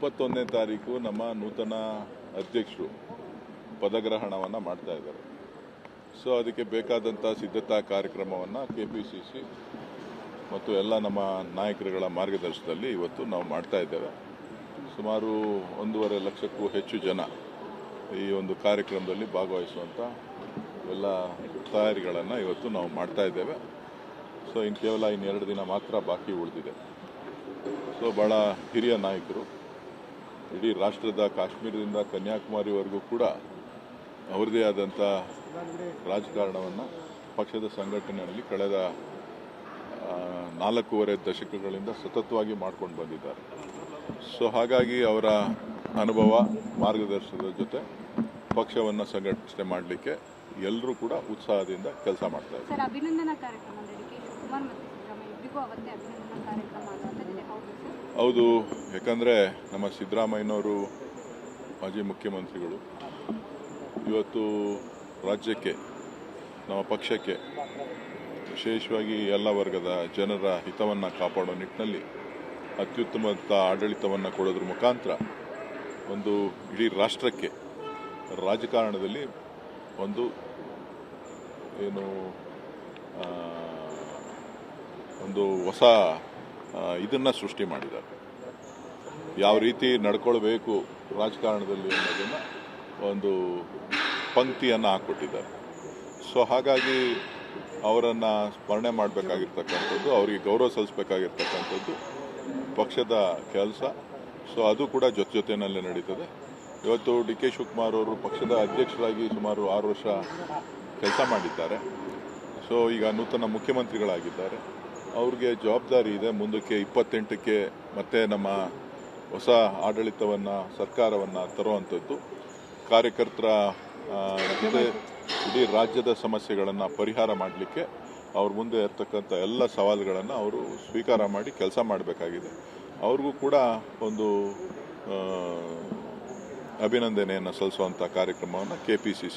21ನೇ ತಾರೀಕು ನಮ್ಮ ನೂತನ ಅಧ್ಯಕ್ಷರು ಪದಗ್ರಹಣವನ್ನು ಮಾಡ್ತಾ ಇದ್ದಾರೆ. ಸೊ ಅದಕ್ಕೆ ಬೇಕಾದಂಥ ಸಿದ್ಧತಾ ಕಾರ್ಯಕ್ರಮವನ್ನು KPCC ಮತ್ತು ಎಲ್ಲ ನಮ್ಮ ನಾಯಕರುಗಳ ಮಾರ್ಗದರ್ಶನದಲ್ಲಿ ಇವತ್ತು ನಾವು ಮಾಡ್ತಾ ಇದ್ದೇವೆ. ಸುಮಾರು 1.5 ಲಕ್ಷಕ್ಕೂ ಹೆಚ್ಚು ಜನ ಈ ಒಂದು ಕಾರ್ಯಕ್ರಮದಲ್ಲಿ ಭಾಗವಹಿಸುವಂಥ ಎಲ್ಲ ತಯಾರಿಗಳನ್ನು ಇವತ್ತು ನಾವು ಮಾಡ್ತಾ ಇದ್ದೇವೆ. ಸೊ ಕೇವಲ 2 ದಿನ ಮಾತ್ರ ಬಾಕಿ ಉಳಿದಿದೆ. ಸೊ ಭಾಳ ಹಿರಿಯ ನಾಯಕರು, ಇಡೀ ರಾಷ್ಟ್ರದ ಕಾಶ್ಮೀರದಿಂದ ಕನ್ಯಾಕುಮಾರಿವರೆಗೂ ಕೂಡ ಅವರದೇ ಆದಂಥ ರಾಜಕಾರಣವನ್ನು ಪಕ್ಷದ ಸಂಘಟನೆಯಲ್ಲಿ ಕಳೆದ 4.5 ದಶಕಗಳಿಂದ ಸತತವಾಗಿ ಮಾಡ್ಕೊಂಡು ಬಂದಿದ್ದಾರೆ. ಸೊ ಹಾಗಾಗಿ ಅವರ ಅನುಭವ ಮಾರ್ಗದರ್ಶನದ ಜೊತೆ ಪಕ್ಷವನ್ನು ಸಂಘಟನೆ ಮಾಡಲಿಕ್ಕೆ ಎಲ್ಲರೂ ಕೂಡ ಉತ್ಸಾಹದಿಂದ ಕೆಲಸ ಮಾಡ್ತಾ ಇದ್ದಾರೆ. ಅಭಿನಂದನಾ ಕಾರ್ಯಕ್ರಮ ಶಿವಕುಮಾರ್ ಮತ್ತು ಸಿದ್ದರಾಮಯ್ಯ ಇಬ್ಬರಿಗೂ ಅವತ್ತೇ ಅಭಿನಂದನಾ ಕಾರ್ಯಕ್ರಮ ಆಗುತ್ತದೆ. ಹೌದು, ಯಾಕಂದರೆ ನಮ್ಮ ಸಿದ್ದರಾಮಯ್ಯನವರು ಮಾಜಿ ಮುಖ್ಯಮಂತ್ರಿಗಳು ಇವತ್ತು ರಾಜ್ಯಕ್ಕೆ, ನಮ್ಮ ಪಕ್ಷಕ್ಕೆ, ವಿಶೇಷವಾಗಿ ಎಲ್ಲ ವರ್ಗದ ಜನರ ಹಿತವನ್ನು ಕಾಪಾಡೋ ನಿಟ್ಟಿನಲ್ಲಿ ಅತ್ಯುತ್ತಮವಾದ ಆಡಳಿತವನ್ನು ಕೊಡೋದ್ರ ಮುಖಾಂತರ ಒಂದು ಇಡೀ ರಾಷ್ಟ್ರಕ್ಕೆ ರಾಜಕಾರಣದಲ್ಲಿ ಒಂದು ಒಂದು ಹೊಸ ಇದನ್ನು ಸೃಷ್ಟಿ ಮಾಡಿದ್ದಾರೆ. ಯಾವ ರೀತಿ ನಡ್ಕೊಳ್ಬೇಕು ರಾಜಕಾರಣದಲ್ಲಿ ಅನ್ನೋದನ್ನು ಒಂದು ಪಂಕ್ತಿಯನ್ನು ಹಾಕ್ಕೊಟ್ಟಿದ್ದಾರೆ. ಸೊ ಹಾಗಾಗಿ ಅವರನ್ನು ಸ್ಮರಣೆ ಮಾಡಬೇಕಾಗಿರ್ತಕ್ಕಂಥದ್ದು, ಅವರಿಗೆ ಗೌರವ ಸಲ್ಲಿಸಬೇಕಾಗಿರ್ತಕ್ಕಂಥದ್ದು ಪಕ್ಷದ ಕೆಲಸ. ಸೊ ಅದು ಕೂಡ ಜೊತೆಯಲ್ಲೇ ನಡೀತದೆ. ಇವತ್ತು DK ಶಿವಕುಮಾರ್ ಅವರು ಪಕ್ಷದ ಅಧ್ಯಕ್ಷರಾಗಿ ಸುಮಾರು 6 ವರ್ಷ ಕೆಲಸ ಮಾಡಿದ್ದಾರೆ. ಸೊ ಈಗ ನೂತನ ಮುಖ್ಯಮಂತ್ರಿಗಳಾಗಿದ್ದಾರೆ. ಅವ್ರಿಗೆ ಜವಾಬ್ದಾರಿ ಇದೆ ಮುಂದಕ್ಕೆ 28ಕ್ಕೆ ಮತ್ತೆ ನಮ್ಮ ಹೊಸ ಆಡಳಿತವನ್ನು, ಸರ್ಕಾರವನ್ನು ತರುವಂಥದ್ದು. ಕಾರ್ಯಕರ್ತರ ಜೊತೆ ಇಡೀ ರಾಜ್ಯದ ಸಮಸ್ಯೆಗಳನ್ನು ಪರಿಹಾರ ಮಾಡಲಿಕ್ಕೆ ಅವ್ರ ಮುಂದೆ ಇರ್ತಕ್ಕಂಥ ಎಲ್ಲ ಸವಾಲುಗಳನ್ನು ಅವರು ಸ್ವೀಕಾರ ಮಾಡಿ ಕೆಲಸ ಮಾಡಬೇಕಾಗಿದೆ. ಅವ್ರಿಗೂ ಕೂಡ ಒಂದು ಅಭಿನಂದನೆಯನ್ನು ಸಲ್ಲಿಸುವಂಥ ಕಾರ್ಯಕ್ರಮವನ್ನು KPCC